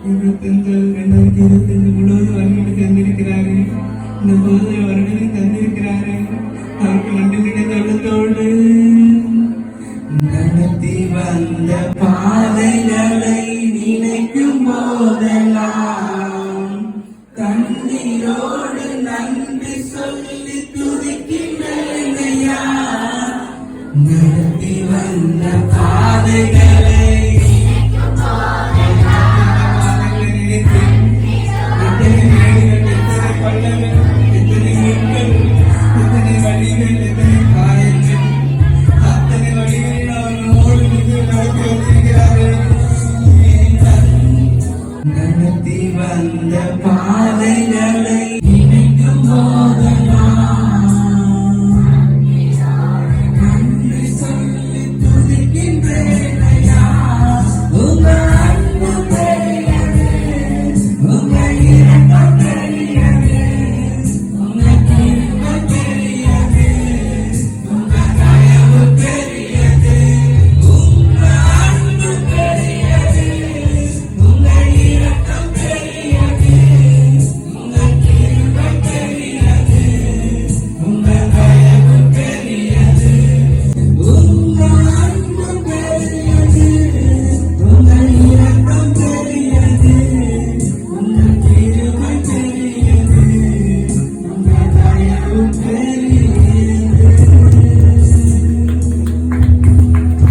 2025 முழுவதும் வருடத்தை தந்திருக்கிறாரு. இந்த புதிய வருடத்தை தந்திருக்கிறாரு. அவருக்கு நன்றி கிடைத்த உள்ளத்தோடு நடத்தி வந்த பாதைகளை நினைக்கும் போதெல்லாம் கண்ணீரோடு நன்றி சொல்லி துதிக்கின்றேனையா. நடத்தி வந்த பாதைகளை நடத்தி வந்த பாதைகளை